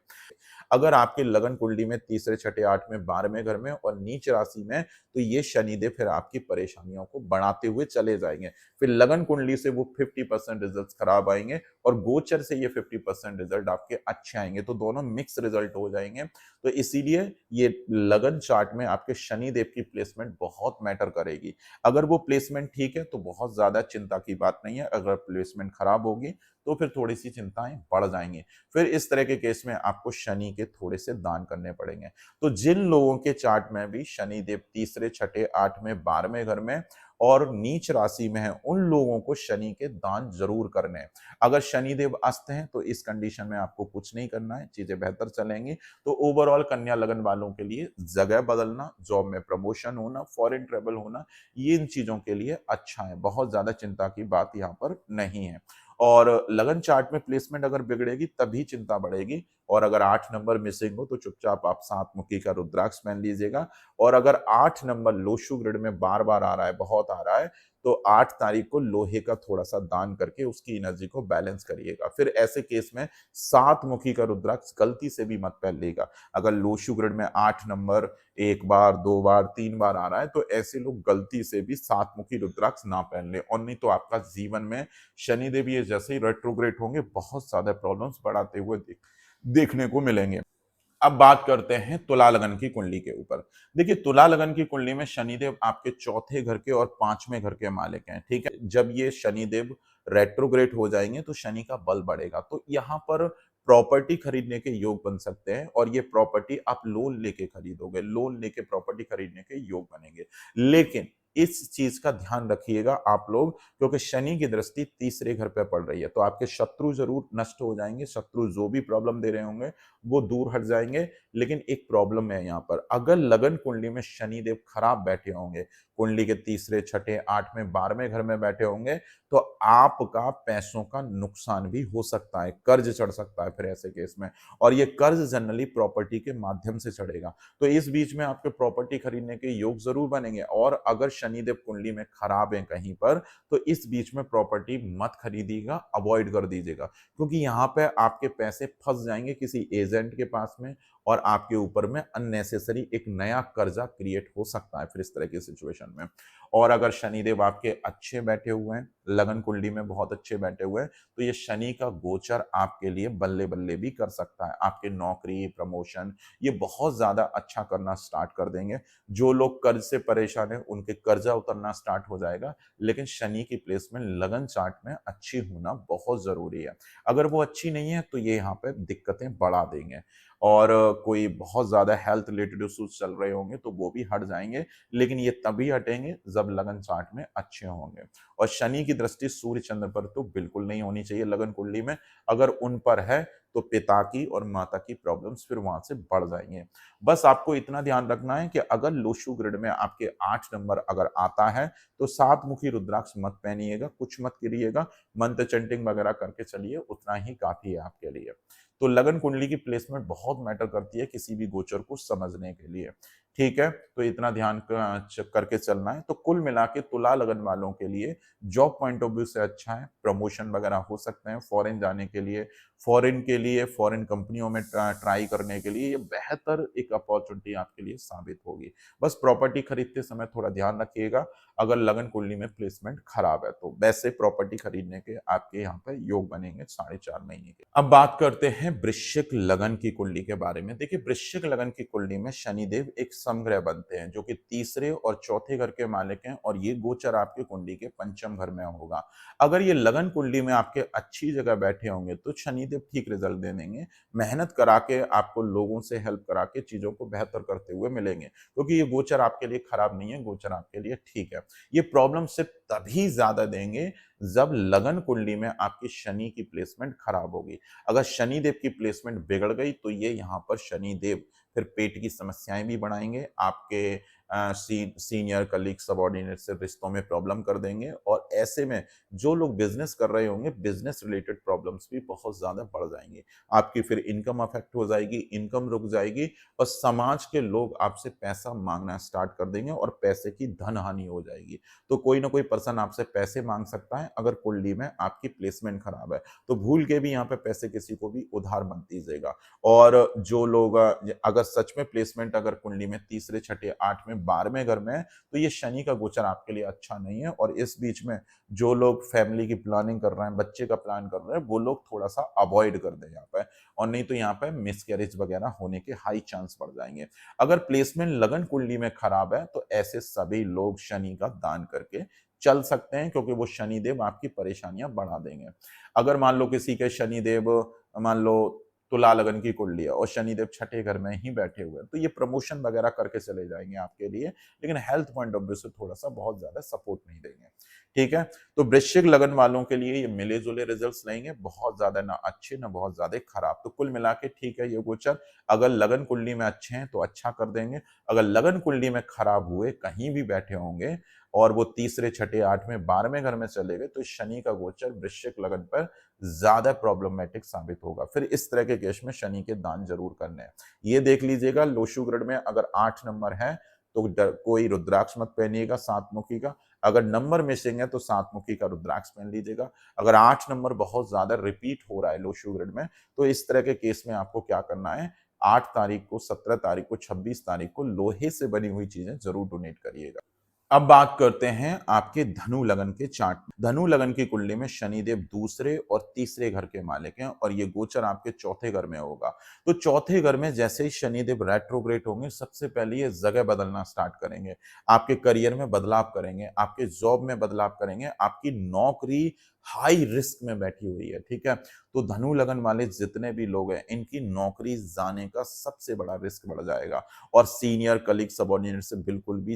अगर आपके लगन कुंडली में तीसरे, छठे, 8वें, 12वें घर में और नीच राशि में, तो ये शनिदेव फिर आपकी परेशानियों को बढ़ाते हुए चले जाएंगे। फिर लगन कुंडली से वो 50% रिजल्ट खराब आएंगे और गोचर से ये 50% रिजल्ट आपके अच्छे आएंगे, तो दोनों मिक्स रिजल्ट हो जाएंगे। तो इसीलिए ये लगन चार्ट में आपके शनिदेव की प्लेसमेंट बहुत मैटर करेगी। अगर वो प्लेसमेंट ठीक है तो बहुत ज्यादा चिंता की बात नहीं है, अगर प्लेसमेंट खराब होगी तो फिर थोड़ी सी चिंताएं बढ़ जाएंगी। फिर इस तरह के केस में आपको शनि के थोड़े से दान करने पड़ेंगे। तो जिन लोगों के चार्ट में भी शनि देव तीसरे, छठे, 8वें, 12वें घर में और नीच राशि में है, उन लोगों को शनि के दान जरूर करने हैं। अगर शनि देव अस्त हैं तो इस कंडीशन में आपको कुछ नहीं करना है, चीजें बेहतर चलेंगी। तो ओवरऑल कन्या लगन वालों के लिए जगह बदलना, जॉब में प्रमोशन होना, फॉरेन ट्रेवल होना, ये इन चीजों के लिए अच्छा है। बहुत ज्यादा चिंता की बात यहाँ पर नहीं है। और लगन चार्ट में प्लेसमेंट अगर बिगड़ेगी तभी चिंता बढ़ेगी। और अगर 8 नंबर मिसिंग हो तो चुपचाप आप 7 मुखी का रुद्राक्ष पहन लीजिएगा। और अगर 8 नंबर लोशु ग्रिड में बार बार आ रहा है, बहुत आ रहा है, तो 8 तारीख को लोहे का थोड़ा सा दान करके उसकी एनर्जी को बैलेंस करिएगा। फिर ऐसे केस में 7 मुखी का रुद्राक्ष गलती से भी मत पहन लेगा। अगर लोशु ग्रिड में 8 नंबर 1 बार, 2 बार, 3 बार आ रहा है, तो ऐसे लोग गलती से भी 7 मुखी रुद्राक्ष ना पहन ले, और नहीं तो आपका जीवन में शनिदेव ये जैसे ही रेट्रोग्रेड होंगे बहुत ज्यादा प्रॉब्लम्स बढ़ाते हुए देखने को मिलेंगे। अब बात करते हैं तुला लगन की कुंडली के ऊपर। देखिए, तुला लगन की कुंडली में शनिदेव आपके चौथे घर के और 5वें घर के मालिक हैं, ठीक है। जब ये शनिदेव रेट्रोग्रेड हो जाएंगे तो शनि का बल बढ़ेगा, तो यहाँ पर प्रॉपर्टी खरीदने के योग बन सकते हैं, और ये प्रॉपर्टी आप लोन लेके खरीदोगे, लोन लेके प्रॉपर्टी खरीदने के योग बनेंगे। लेकिन इस चीज का ध्यान रखिएगा आप लोग, क्योंकि शनि की दृष्टि तीसरे घर पे पड़ रही है, तो आपके शत्रु जरूर नष्ट हो जाएंगे, शत्रु जो भी प्रॉब्लम दे रहे होंगे वो दूर हट जाएंगे। लेकिन एक प्रॉब्लम है यहाँ पर, अगर लगन कुंडली में शनिदेव खराब बैठे होंगे, कुंडली के तीसरे, छठे, 8वें, 12वें घर में बैठे होंगे, तो आपका पैसों का नुकसान भी हो सकता है, कर्ज चढ़ सकता है फिर ऐसे केस में। और ये कर्ज जनरली प्रॉपर्टी के माध्यम से चढ़ेगा, तो इस बीच में आपके प्रॉपर्टी खरीदने के योग जरूर बनेंगे। और अगर शनिदेव कुंडली में खराब है कहीं पर, तो इस बीच में प्रॉपर्टी मत खरीदिएगा, अवॉइड कर दीजिएगा, क्योंकि यहाँ पे आपके पैसे फंस जाएंगे किसी एजेंट के पास में, और आपके ऊपर में अननेसेसरी एक नया कर्जा क्रिएट हो सकता है फिर इस तरह की सिचुएशन में। और अगर शनिदेव आपके अच्छे बैठे हुए हैं, लगन कुंडली में बहुत अच्छे बैठे हुए हैं, तो ये शनि का गोचर आपके लिए बल्ले बल्ले भी कर सकता है, आपके नौकरी, प्रमोशन, ये बहुत ज्यादा अच्छा करना स्टार्ट कर देंगे। जो लोग कर्ज से परेशान है उनके कर्जा उतरना स्टार्ट हो जाएगा। लेकिन शनि की प्लेसमेंट लगन चार्ट में अच्छी होना बहुत जरूरी है। अगर वो अच्छी नहीं है तो ये यहाँ पे दिक्कतें बढ़ा देंगे। और कोई बहुत ज्यादा हेल्थ रिलेटेड इश्यूज चल रहे होंगे तो वो भी हट जाएंगे, लेकिन ये तभी हटेंगे जब लगन चार्ट में अच्छे होंगे। और शनि की दृष्टि सूर्य चंद्र पर तो बिल्कुल नहीं होनी चाहिए लगन कुंडली में। अगर उन पर है तो पिता की और माता की प्रॉब्लम्स फिर वहां से बढ़ जाएंगे। बस आपको इतना ध्यान रखना है कि अगर लोशु ग्रिड में आपके 8 नंबर अगर आता है, तो 7 मुखी रुद्राक्ष मत पहनिएगा, कुछ मत करिएगा, मंत्र चैंटिंग वगैरह करके चलिए, उतना ही काफी है आपके लिए। तो लगन कुंडली की प्लेसमेंट बहुत मैटर करती है किसी भी गोचर को समझने के लिए, ठीक है। तो इतना ध्यान करके चलना है। तो कुल मिला के तुला लगन वालों के लिए जॉब पॉइंट ऑफ व्यू से अच्छा है, प्रमोशन वगैरह हो सकते हैं, फॉरेन जाने के लिए फॉरेन कंपनियों में ट्राई करने के लिए ये बेहतर एक अपॉर्चुनिटी आपके लिए साबित होगी। बस प्रॉपर्टी खरीदते समय थोड़ा ध्यान रखिएगा, अगर लगन कुंडली में प्लेसमेंट खराब है तो। वैसे प्रॉपर्टी खरीदने के आपके यहाँ पे योग बनेंगे 4.5 महीने के। अब बात करते हैं वृश्चिक लगन की कुंडली के बारे में। देखिए, वृश्चिक लगन की कुंडली में शनिदेव एक समग्रह बनते हैं जो कि तीसरे और चौथे घर के मालिक हैं, और ये गोचर आपके कुंडली के पंचम घर में होगा। अगर ये लगन कुंडली में आपके अच्छी जगह बैठे होंगे तो शनिदेव ठीक रिजल्ट दे देंगे, मेहनत करा के आपको लोगों से हेल्प करा के चीजों को बेहतर करते हुए मिलेंगे, क्योंकि ये गोचर आपके लिए खराब नहीं है, गोचर आपके लिए ठीक है। ये प्रॉब्लम सिर्फ तभी ज्यादा देंगे जब लगन कुंडली में आपकी शनि की प्लेसमेंट खराब होगी। अगर शनि देव की प्लेसमेंट बिगड़ गई तो ये यहाँ पर शनि देव फिर पेट की समस्याएं भी बढ़ाएंगे, आपके सीनियर कलीग सबॉर्डिनेट से रिश्तों में प्रॉब्लम कर देंगे और ऐसे में जो लोग बिजनेस कर रहे होंगे बिजनेस रिलेटेड प्रॉब्लम्स भी बहुत ज्यादा बढ़ जाएंगी। आपकी फिर इनकम अफेक्ट हो जाएगी, इनकम रुक जाएगी और समाज के लोग आपसे पैसा मांगना स्टार्ट कर देंगे और पैसे की धन हानि हो जाएगी। तो कोई ना कोई पर्सन आपसे पैसे मांग सकता है अगर कुंडली में आपकी प्लेसमेंट खराब है। तो भूल के भी यहाँ पे पैसे किसी को भी उधार मत दीजिएगा। और जो लोग अगर सच में प्लेसमेंट अगर कुंडली में तीसरे छठे आठवें बारहवें घर में है तो ये शनि का गोचर आपके लिए अच्छा नहीं है। और इस बीच में जो लोग फैमिली की प्लानिंग कर रहे हैं, बच्चे का प्लान कर रहे हैं, वो लोग थोड़ा सा अवॉइड कर दें यहाँ पे। और नहीं तो यहाँ पे मिसकैरेज वगैरह होने के हाई चांस बढ़ जाएंगे। अगर प्लेसमेंट लगन कुंडली में खराब है तो ऐसे सभी लोग शनि का दान करके चल सकते हैं क्योंकि वो शनि देव आपकी परेशानियां बढ़ा देंगे। अगर मान लो किसी के शनि देव मान लो तुला लगन की कुंडली है और शनिदेव छठे घर में ही बैठे हुए हैं तो ये प्रमोशन वगैरह करके चले जाएंगे आपके लिए, लेकिन हेल्थ पॉइंट ऑफ व्यू से थोड़ा सा बहुत ज्यादा सपोर्ट नहीं देंगे। ठीक है, तो वृश्चिक लगन वालों के लिए ये मिले जुले रिजल्ट्स लेंगे, बहुत ज्यादा ना अच्छे ना बहुत ज्यादा खराब। तो कुल मिला के ठीक है ये गोचर। अगर लगन कुंडली में अच्छे हैं तो अच्छा कर देंगे, अगर लगन कुंडली में खराब हुए कहीं भी बैठे होंगे और वो तीसरे छठे आठवें बारहवें घर में चले गए तो शनि का गोचर वृश्चिक लगन पर ज्यादा प्रॉब्लमेटिक साबित होगा। फिर इस तरह के केस में शनि के दान जरूर करने हैं। ये देख लीजिएगा लोशु ग्रड में अगर 8 नंबर है तो कोई रुद्राक्ष मत पहनिएगा सातमुखी का। अगर नंबर मिसिंग है तो सातमुखी का रुद्राक्ष पहन लीजिएगा। अगर 8 नंबर बहुत ज्यादा रिपीट हो रहा है लोशु ग्रड में तो इस तरह के केस में आपको क्या करना है, 8 तारीख को, 17 तारीख को, 26 तारीख को लोहे से बनी हुई चीजें जरूर डोनेट करिएगा। अब बात करते हैं आपके धनु लगन के चार्ट। धनु लगन की कुंडली में शनिदेव दूसरे और तीसरे घर के मालिक हैं और ये गोचर आपके चौथे घर में होगा। तो चौथे घर में जैसे ही शनिदेव रेट्रोग्रेड होंगे सबसे पहले ये जगह बदलना स्टार्ट करेंगे, आपके करियर में बदलाव करेंगे, आपके जॉब में बदलाव करेंगे, आपकी नौकरी हाई रिस्क में बैठी हुई है। ठीक है, तो धनु लगन वाले जितने भी लोग हैं इनकी नौकरी जाने का सबसे बड़ा रिस्क बढ़ जाएगा। और सीनियर कलीग सबॉर्डिनेट से बिल्कुल भी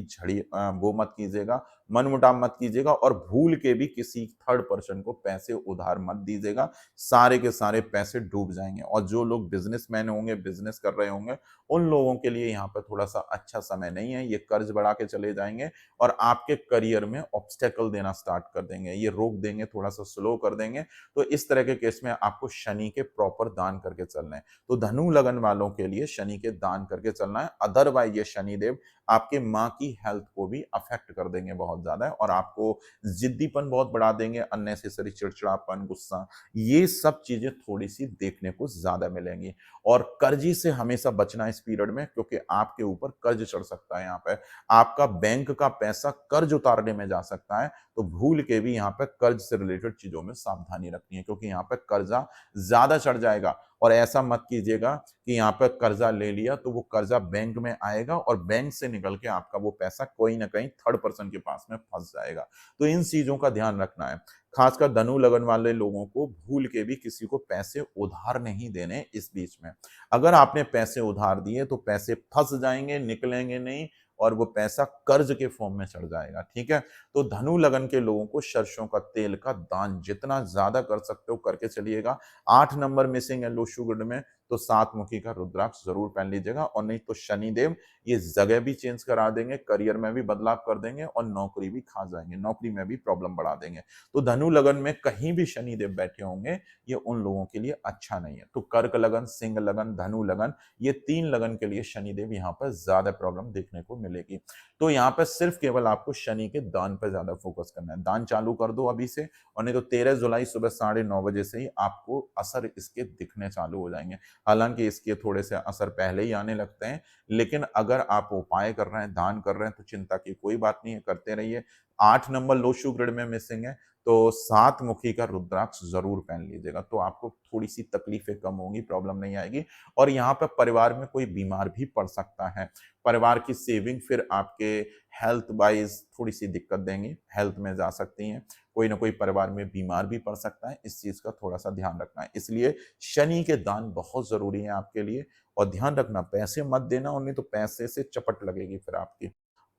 वो मत कीजिएगा, मनमुटाव मत कीजिएगा और भूल के भी किसी थर्ड पर्सन को पैसे उधार मत दीजिएगा। सारे के सारे पैसे डूब जाएंगे। और जो लोग बिजनेसमैन होंगे, बिजनेस कर रहे होंगे, उन लोगों के लिए यहाँ पर थोड़ा सा अच्छा समय नहीं है। ये कर्ज बढ़ा के चले जाएंगे और आपके करियर में ऑब्स्टेकल देना स्टार्ट कर देंगे, ये रोक देंगे, थोड़ा सा स्लो कर देंगे। तो इस तरह के केस में आपको शनि के प्रॉपर दान करके चलना है। तो धनु लगन वालों के लिए शनि के दान करके चलना है, अदरवाइज ये शनिदेव आपके माँ की हेल्थ को भी अफेक्ट कर देंगे बहुत ज्यादा और आपको जिद्दीपन बहुत बढ़ा देंगे, अननेसेसरी चिड़चिड़ापन, गुस्सा, ये सब चीजें थोड़ी सी देखने को ज्यादा मिलेंगी। और कर्जी से हमेशा बचना इस पीरियड में क्योंकि आपके ऊपर कर्ज चढ़ सकता है। यहाँ पे आपका बैंक का पैसा कर्ज उतारने में जा सकता है, तो भूल के भी यहाँ पे कर्ज से रिलेटेड चीजों में सावधानी रखनी है क्योंकि यहाँ पे कर्जा ज्यादा चढ़ जाएगा। और ऐसा मत कीजिएगा कि यहाँ पे कर्जा ले लिया तो वो कर्जा बैंक में आएगा और बैंक से निकल के आपका वो पैसा कोई ना कहीं थर्ड पर्सन के पास में फंस जाएगा। तो इन चीजों का ध्यान रखना है। खासकर धनु लगन वाले लोगों को भूल के भी किसी को पैसे उधार नहीं देने इस बीच में। अगर आपने पैसे उधार दिए तो पैसे फंस जाएंगे, निकलेंगे नहीं और वो पैसा कर्ज के फॉर्म में चढ़ जाएगा। ठीक है, तो धनु लगन के लोगों को सरसों का तेल का दान जितना ज्यादा कर सकते हो करके चलिएगा। 8 नंबर मिसिंग है लोशु गुड में तो सातमुखी का रुद्राक्ष जरूर पहन लीजिएगा। और नहीं तो शनिदेव ये जगह भी चेंज करा देंगे, करियर में भी बदलाव कर देंगे और नौकरी भी खा जाएंगे, नौकरी में भी प्रॉब्लम बढ़ा देंगे। तो धनु लगन में कहीं भी शनिदेव बैठे होंगे ये उन लोगों के लिए अच्छा नहीं है। तो कर्क लगन, सिंह लगन, धनु लगन, ये 3 लगन के लिए शनिदेव यहाँ पर ज्यादा प्रॉब्लम देखने को मिलेगी। तो यहाँ पर सिर्फ केवल आपको शनि के दान पर ज्यादा फोकस करना है। दान चालू कर दो अभी से और नहीं तो 13 जुलाई सुबह 9:30 बजे से ही आपको असर इसके दिखने चालू हो जाएंगे। हालांकि इसके थोड़े से असर पहले ही आने लगते हैं, लेकिन अगर आप उपाय कर रहे हैं, दान कर रहे हैं तो चिंता की कोई बात नहीं है, करते रहिए। 8 नंबर लोशु ग्रिड में मिसिंग है तो सातमुखी का रुद्राक्ष जरूर पहन लीजिएगा तो आपको थोड़ी सी तकलीफें कम होंगी, प्रॉब्लम नहीं आएगी। और यहाँ पर परिवार में कोई बीमार भी पड़ सकता है, परिवार की सेविंग फिर आपके हेल्थ वाइज थोड़ी सी दिक्कत देंगी, हेल्थ में जा सकती हैं, कोई ना कोई परिवार में बीमार भी पड़ सकता है, इस चीज का थोड़ा सा ध्यान रखना है। इसलिए शनि के दान बहुत जरूरी है आपके लिए। और ध्यान रखना पैसे मत देना और नहीं तो पैसे से चपट लगेगी फिर आपकी।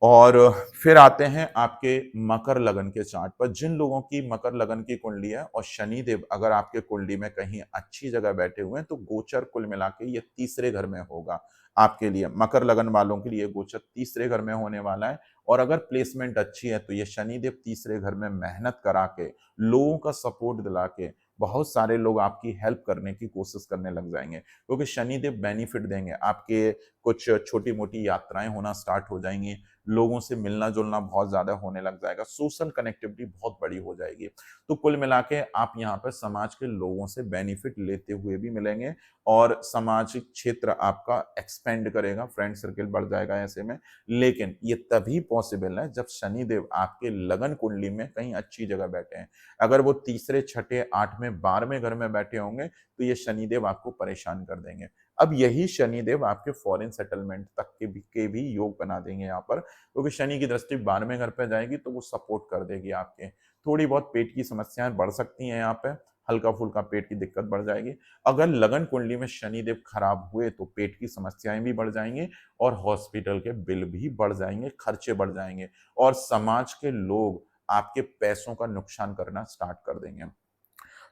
और फिर आते हैं आपके मकर लगन के चार्ट पर। जिन लोगों की मकर लगन की कुंडली है और शनिदेव अगर आपके कुंडली में कहीं अच्छी जगह बैठे हुए हैं तो गोचर कुल मिला के ये तीसरे घर में होगा। आपके लिए मकर लगन वालों के लिए गोचर तीसरे घर में होने वाला है। और अगर प्लेसमेंट अच्छी है तो ये शनिदेव तीसरे घर में मेहनत करा के, लोगों का सपोर्ट दिला के, बहुत सारे लोग आपकी हेल्प करने की कोशिश करने लग जाएंगे, क्योंकि शनिदेव बेनिफिट देंगे। आपके कुछ छोटी मोटी यात्राएं होना स्टार्ट हो जाएंगी, लोगों से मिलना जुलना बहुत ज्यादा होने लग जाएगा, सोशल कनेक्टिविटी बहुत बड़ी हो जाएगी। तो कुल मिला के आप यहाँ पर समाज के लोगों से बेनिफिट लेते हुए भी मिलेंगे, और सामाजिक क्षेत्र आपका एक्सपेंड करेगा, फ्रेंड सर्किल बढ़ जाएगा ऐसे में। लेकिन ये तभी पॉसिबल है जब शनिदेव आपके लगन कुंडली में कहीं अच्छी जगह बैठे हैं। अगर वो तीसरे, छठे, 8वें, 12वें घर में बैठे होंगे तो ये शनिदेव आपको परेशान कर देंगे। अब यही शनिदेव आपके फॉरेन सेटलमेंट तक के भी योग बना देंगे यहाँ पर, क्योंकि शनि की दृष्टि 12वें घर पे जाएगी तो वो सपोर्ट कर देगी आपके। थोड़ी बहुत पेट की समस्याएं बढ़ सकती हैं यहाँ पे, हल्का फुल्का पेट की दिक्कत बढ़ जाएगी। अगर लगन कुंडली में शनिदेव खराब हुए तो पेट की समस्याएं भी बढ़ जाएंगी, और हॉस्पिटल के बिल भी बढ़ जाएंगे, खर्चे बढ़ जाएंगे, और समाज के लोग आपके पैसों का नुकसान करना स्टार्ट कर देंगे।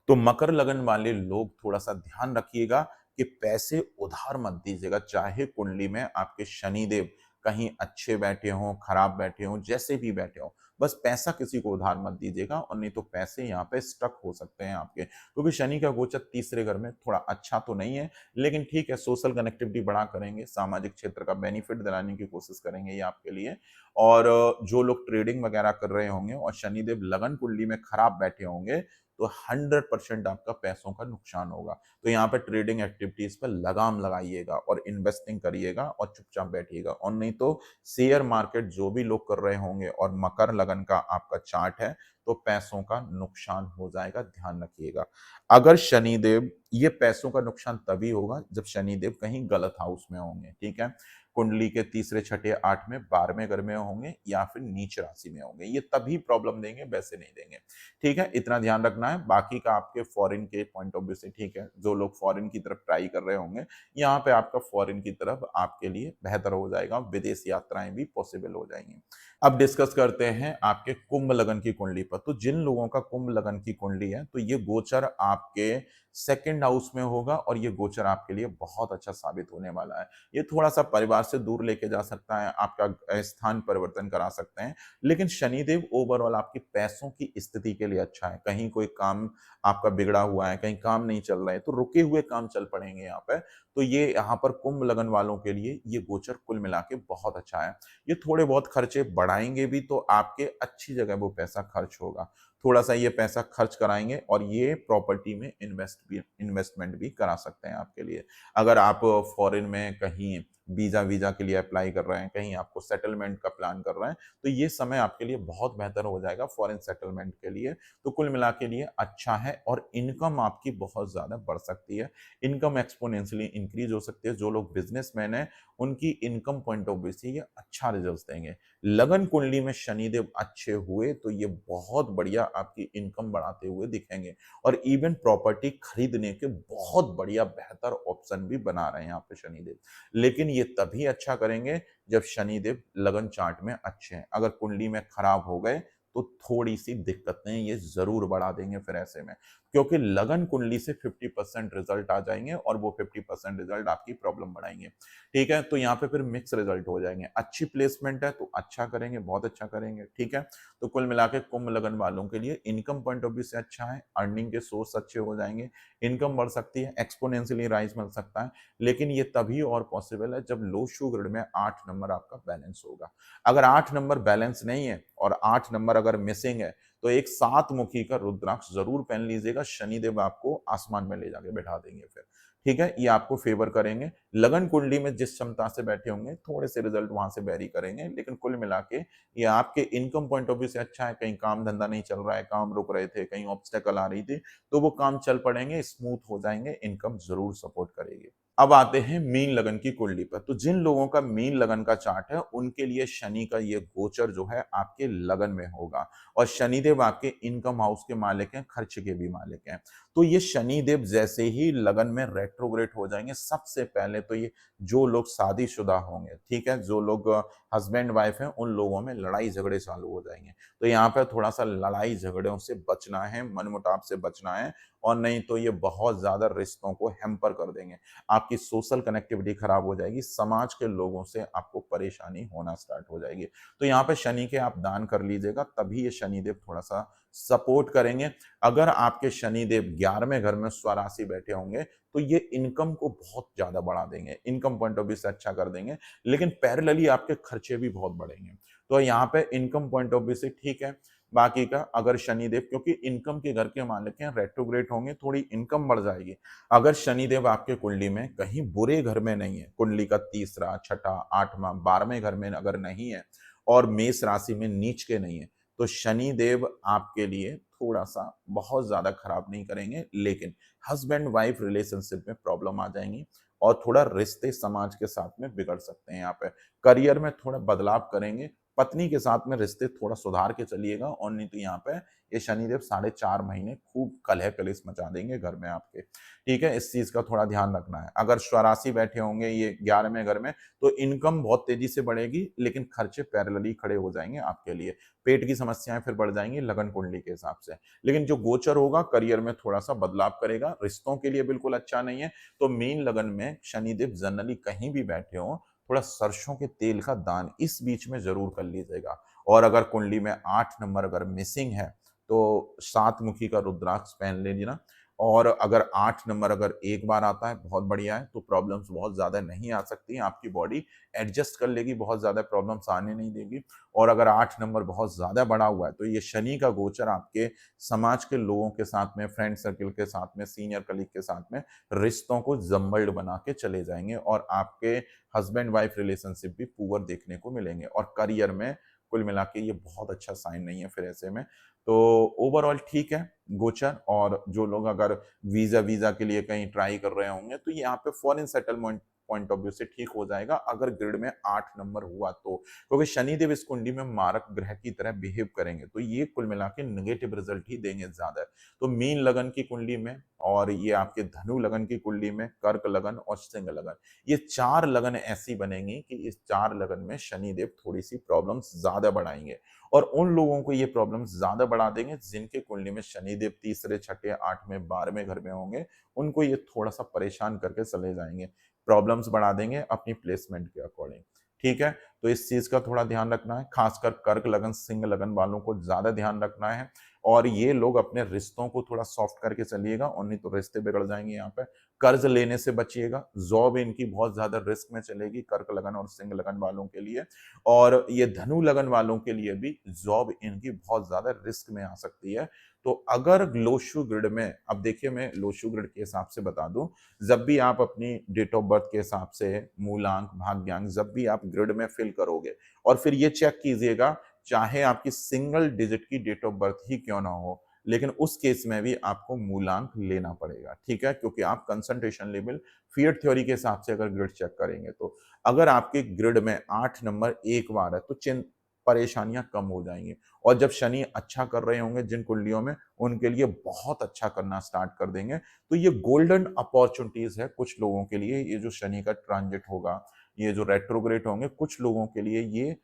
तो मकर लगन वाले लोग थोड़ा सा ध्यान रखिएगा कि पैसे उधार मत दीजिएगा, चाहे कुंडली में आपके शनिदेव कहीं अच्छे बैठे हों, खराब बैठे हों, जैसे भी बैठे हों, बस पैसा किसी को उधार मत दीजिएगा, और नहीं तो पैसे यहाँ पे स्टक हो सकते हैं आपके, क्योंकि शनि का गोचर तीसरे घर में थोड़ा अच्छा तो नहीं है, लेकिन ठीक है, सोशल कनेक्टिविटी बढ़ा करेंगे, सामाजिक क्षेत्र का बेनिफिट दिलाने की कोशिश करेंगे ये आपके लिए। और जो लोग ट्रेडिंग वगैरह कर रहे होंगे और शनिदेव लगन कुंडली में खराब बैठे होंगे, तो 100% आपका पैसों का नुकसान होगा। तो यहाँ पे ट्रेडिंग एक्टिविटीज पर लगाम लगाइएगा और इन्वेस्टिंग करिएगा, और चुपचाप बैठिएगा, और नहीं तो शेयर मार्केट जो भी लोग कर रहे होंगे और मकर लगन का आपका चार्ट है, तो पैसों का नुकसान हो जाएगा, ध्यान रखिएगा। अगर शनिदेव, ये पैसों का नुकसान तभी होगा जब शनिदेव कहीं गलत हाउस में होंगे, ठीक है, कुंडली के तीसरे, छठे, 8वें, 12वें घर में होंगे, या फिर नीच राशि में होंगे, ये तभी प्रॉब्लम देंगे, वैसे नहीं देंगे। ठीक है, इतना ध्यान रखना है। बाकी का आपके फॉरेन के पॉइंट ऑफ व्यू से ठीक है, जो लोग फॉरेन की तरफ ट्राई कर रहे होंगे, यहाँ पे आपका फॉरेन की तरफ आपके लिए बेहतर हो जाएगा, विदेश यात्राएं भी पॉसिबल हो जाएंगी। अब डिस्कस करते हैं आपके कुंभ लगन की कुंडली पर। तो जिन लोगों का कुंभ लगन की कुंडली है, तो ये गोचर आपके सेकंड हाउस में होगा, और ये गोचर आपके लिए बहुत अच्छा साबित होने वाला है। ये थोड़ा सा परिवार से दूर लेके जा सकता है, आपका स्थान परिवर्तन करा सकते हैं, लेकिन शनिदेव ओवरऑल आपकी पैसों की स्थिति के लिए अच्छा है। कहीं कोई काम आपका बिगड़ा हुआ है, कहीं काम नहीं चल रहा है, तो रुके हुए काम चल पड़ेंगे यहाँ पे। तो ये यहाँ पर कुंभ लगन वालों के लिए ये गोचर कुल मिला के बहुत अच्छा है। ये थोड़े बहुत खर्चे बढ़ाएंगे भी, तो आपके अच्छी जगह वो पैसा खर्च होगा। थोड़ा सा ये पैसा खर्च कराएंगे, और ये प्रॉपर्टी में इन्वेस्टमेंट भी करा सकते हैं आपके लिए। अगर आप फॉरेन में कहीं वीजा वीजा के लिए अप्लाई कर रहे हैं, कहीं आपको सेटलमेंट का प्लान कर रहे हैं, तो ये समय आपके लिए बहुत बेहतर हो जाएगा फॉरेन सेटलमेंट के लिए। तो कुल मिला के लिए अच्छा है, और इनकम आपकी बहुत ज्यादा बढ़ सकती है, इनकम एक्सपोनेंशियली इंक्रीज हो सकती है। जो लोग बिजनेसमैन हैं, उनकी इनकम पॉइंट ऑफ व्यू से ये अच्छा रिजल्ट देंगे। लगन कुंडली में शनिदेव अच्छे हुए तो ये बहुत बढ़िया आपकी इनकम बढ़ाते हुए दिखेंगे, और इवन प्रॉपर्टी खरीदने के बहुत बढ़िया बेहतर ऑप्शन भी बना रहे हैं यहाँ पे शनिदेव। लेकिन ये तभी अच्छा करेंगे जब शनिदेव लगन चार्ट में अच्छे हैं। अगर कुंडली में खराब हो गए तो थोड़ी सी दिक्कतें ये जरूर बढ़ा देंगे फिर ऐसे में, क्योंकि लगन कुंडली से 50% रिजल्ट आ जाएंगे, और वो 50% रिजल्ट आपकी प्रॉब्लम बढ़ाएंगे। ठीक है, तो यहाँ पे फिर मिक्स रिजल्ट हो जाएंगे। अच्छी प्लेसमेंट है तो अच्छा करेंगे, बहुत अच्छा करेंगे। ठीक है, तो कुल मिला के कुंभ लगन वालों के लिए इनकम पॉइंट ऑफ व्यू से अच्छा है, अर्निंग के सोर्स अच्छे हो जाएंगे, इनकम बढ़ सकती है, एक्सपोनेंशियली राइज मिल सकता है। लेकिन ये तभी और पॉसिबल है जब लो शू ग्रिड में 8 नंबर आपका बैलेंस होगा। अगर 8 नंबर बैलेंस नहीं है और 8 नंबर अगर मिसिंग है, तो एक 7 मुखी का रुद्राक्ष जरूर पहन लीजिएगा, शनिदेव आपको आसमान में ले जाके बैठा देंगे फिर। ठीक है, ये आपको फेवर करेंगे। लगन कुंडली में जिस क्षमता से बैठे होंगे, थोड़े से रिजल्ट वहां से वेरी करेंगे, लेकिन कुल मिला के ये आपके इनकम पॉइंट ऑफ व्यू से अच्छा है। कहीं काम धंधा नहीं चल रहा है, काम रुक रहे थे, कहीं ऑब्स्टेकल आ रही थी, तो वो काम चल पड़ेंगे, स्मूथ हो जाएंगे, इनकम जरूर सपोर्ट करेगी। अब आते हैं मीन लगन की कुंडली पर। तो जिन लोगों का मीन लगन का चार्ट है, उनके लिए शनि का ये गोचर जो है आपके लगन में होगा, और शनिदेव आपके इनकम हाउस के मालिक हैं, खर्च के भी मालिक हैं। तो ये शनिदेव जैसे ही लगन में रेट्रोग्रेड हो जाएंगे, सबसे पहले तो ये जो लोग शादीशुदा होंगे, ठीक है, जो लोग हस्बैंड वाइफ हैं, उन लोगों में लड़ाई झगड़े चालू हो जाएंगे। तो यहाँ पे थोड़ा सा लड़ाई झगड़ों से बचना है, मनमुटाव से बचना है, और नहीं तो ये बहुत ज्यादा रिश्तों को हैम्पर कर देंगे। आपकी सोशल कनेक्टिविटी खराब हो जाएगी, समाज के लोगों से आपको परेशानी होना स्टार्ट हो जाएगी। तो यहाँ पे शनि के आप दान कर लीजिएगा, तभी ये शनिदेव थोड़ा सा सपोर्ट करेंगे। अगर आपके शनिदेव 11वें घर में स्वराशि बैठे होंगे, तो ये इनकम को बहुत ज्यादा बढ़ा देंगे, इनकम पॉइंट ऑफ व्यू से अच्छा कर देंगे, लेकिन पैरेलली आपके खर्चे भी बहुत बढ़ेंगे। तो यहाँ पे इनकम पॉइंट ऑफ व्यू से ठीक है। बाकी का अगर शनिदेव, क्योंकि इनकम के घर के मालिक हैं, रेट्रोग्रेड होंगे, थोड़ी इनकम बढ़ जाएगी। अगर शनिदेव आपके कुंडली में कहीं बुरे घर में नहीं है, कुंडली का तीसरा, छठा, आठवां, 12वें घर में अगर नहीं है, और मेष राशि में नीच के नहीं है, तो शनिदेव आपके लिए थोड़ा सा बहुत ज्यादा खराब नहीं करेंगे, लेकिन हस्बैंड वाइफ रिलेशनशिप में प्रॉब्लम आ जाएंगी, और थोड़ा रिश्ते समाज के साथ में बिगड़ सकते हैं। यहाँ पे करियर में थोड़ा बदलाव करेंगे, पत्नी के साथ में रिश्ते थोड़ा सुधार के चलिएगा, और नहीं तो यहाँ पे ये शनिदेव 4.5 महीने खूब कलह कलेश मचा देंगे घर में आपके। ठीक है, इस चीज का थोड़ा ध्यान रखना है। अगर स्वराशि बैठे होंगे ये 11वें घर में, तो इनकम बहुत तेजी से बढ़ेगी, लेकिन खर्चे पैरेलली खड़े हो जाएंगे आपके लिए। पेट की समस्याएं फिर बढ़ जाएंगी लगन कुंडली के हिसाब से। लेकिन जो गोचर होगा करियर में थोड़ा सा बदलाव करेगा, रिश्तों के लिए बिल्कुल अच्छा नहीं है। तो मीन लगन में शनिदेव जनरली कहीं भी बैठे हो, थोड़ा सरसों के तेल का दान इस बीच में जरूर कर लीजिएगा। और अगर कुंडली में 8 नंबर अगर मिसिंग है, तो 7 मुखी का रुद्राक्ष पहन लीजिए। और अगर 8 नंबर अगर एक बार आता है, बहुत बढ़िया है, तो प्रॉब्लम्स बहुत ज्यादा नहीं आ सकती हैं, आपकी बॉडी एडजस्ट कर लेगी, बहुत ज्यादा प्रॉब्लम्स आने नहीं देगी। और अगर 8 नंबर बहुत ज्यादा बड़ा हुआ है, तो ये शनि का गोचर आपके समाज के लोगों के साथ में, फ्रेंड सर्किल के साथ में, सीनियर कलीग के साथ में रिश्तों को जम्बल्ड बना के चले जाएंगे, और आपके हस्बैंड वाइफ रिलेशनशिप भी पुअर देखने को मिलेंगे। और करियर में कुल मिला के ये बहुत अच्छा साइन नहीं है फिर ऐसे में। तो ओवरऑल ठीक है गोचर। और जो लोग अगर वीजा वीजा के लिए कहीं ट्राई कर रहे होंगे, तो यहाँ पे foreign settlement point of view से ठीक हो जाएगा, अगर ग्रिड में 8 नंबर हुआ तो। क्योंकि शनिदेव इस कुंडली में मारक ग्रह की तरह बिहेव करेंगे, तो ये कुल मिला के निगेटिव रिजल्ट ही देंगे ज्यादा। तो मीन लगन की कुंडली में, और ये आपके धनु लगन की कुंडली में, कर्क लगन और सिंह लगन, ये 4 लगन ऐसी बनेंगी कि इस 4 लगन में शनिदेव थोड़ी सी प्रॉब्लम्स ज्यादा बढ़ाएंगे। और उन लोगों को ये प्रॉब्लम्स ज्यादा बढ़ा देंगे जिनके कुंडली में शनिदेव तीसरे, छठे, 8वें, 12वें घर में होंगे, उनको ये थोड़ा सा परेशान करके चले जाएंगे, प्रॉब्लम्स बढ़ा देंगे अपनी प्लेसमेंट के अकॉर्डिंग। ठीक है, तो इस चीज का थोड़ा ध्यान रखना है, खासकर कर्क लगन, सिंह लगन वालों को ज्यादा ध्यान रखना है। और ये लोग अपने रिश्तों को थोड़ा सॉफ्ट करके चलिएगा, और नहीं तो रिश्ते बिगड़ जाएंगे। यहाँ पे कर्ज लेने से बचिएगा, जॉब इनकी बहुत ज्यादा रिस्क में चलेगी, कर्क लगन और सिंह लगन वालों के लिए। और ये धनु लगन वालों के लिए भी जॉब इनकी बहुत ज्यादा रिस्क में आ सकती है। तो अगर लोशु ग्रिड में, अब देखिए मैं लोशु ग्रिड के हिसाब से बता दूं, जब भी आप अपनी डेट ऑफ बर्थ के हिसाब से मूलांक, भाग्यांक जब भी आप ग्रिड में फिल करोगे, और फिर ये चेक कीजिएगा, चाहे आपकी सिंगल डिजिट की डेट ऑफ बर्थ ही क्यों ना हो, लेकिन उस केस में भी आपको मूलांक लेना पड़ेगा। ठीक है, क्योंकि आप कंसंट्रेशन लेवल फियट थ्योरी के हिसाब से अगर ग्रिड चेक करेंगे, तो अगर आपके ग्रिड में 8 नंबर एक बार है, तो परेशानियां कम हो जाएंगी। और जब शनि अच्छा कर रहे होंगे जिन कुंडलियों में, उनके लिए बहुत अच्छा करना स्टार्ट कर देंगे। तो ये गोल्डन अपॉर्चुनिटीज है कुछ लोगों के लिए, ये जो शनि का ट्रांजिट होगा, ये जो रेट्रोग्रेट होंगे, कुछ लोगों के लिए ये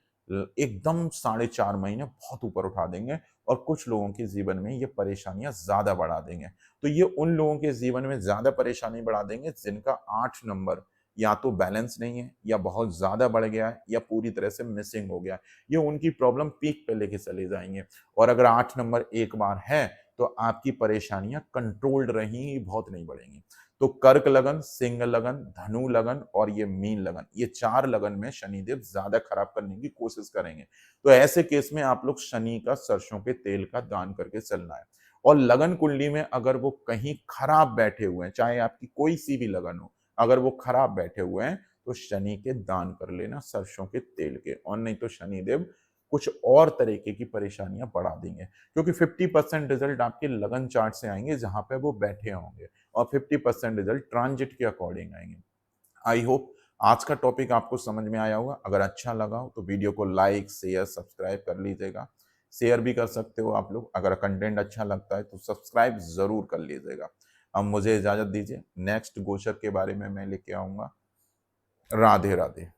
एकदम 4.5 महीने बहुत ऊपर उठा देंगे, और कुछ लोगों के जीवन में ये परेशानियां ज्यादा बढ़ा देंगे। तो ये उन लोगों के जीवन में ज्यादा परेशानी बढ़ा देंगे जिनका 8 नंबर या तो बैलेंस नहीं है, या बहुत ज्यादा बढ़ गया है, या पूरी तरह से मिसिंग हो गया है। ये उनकी प्रॉब्लम पीक पे लेके चले जाएंगे। और अगर 8 नंबर एक बार है, तो आपकी परेशानियां कंट्रोल्ड रहेंगी, बहुत नहीं बढ़ेंगी। तो कर्क लगन, सिंह लगन, धनु लगन और ये मीन लगन, ये 4 लगन में शनिदेव ज्यादा खराब करने की कोशिश करेंगे। तो ऐसे केस में आप लोग शनि का सरसों के तेल का दान करके चलना है। और लगन कुंडली में अगर वो कहीं खराब बैठे हुए हैं, चाहे आपकी कोई सी भी लगन हो, अगर वो खराब बैठे हुए हैं, तो शनि के दान कर लेना सरसों के तेल के, और नहीं तो शनिदेव कुछ और तरीके की परेशानियां बढ़ा देंगे। क्योंकि 50% रिजल्ट आपके लगन चार्ट से आएंगे जहां पे वो बैठे होंगे, और 50% रिजल्ट ट्रांजिट के अकॉर्डिंग आएंगे। आई होप आज का टॉपिक आपको समझ में आया होगा। अगर अच्छा लगा हो तो वीडियो को लाइक, शेयर, सब्सक्राइब कर लीजिएगा। शेयर भी कर सकते हो आप लोग, अगर कंटेंट अच्छा लगता है तो सब्सक्राइब जरूर कर लीजिएगा। अब मुझे इजाजत दीजिए, नेक्स्ट गोचर के बारे में मैं लेके आऊंगा। राधे राधे।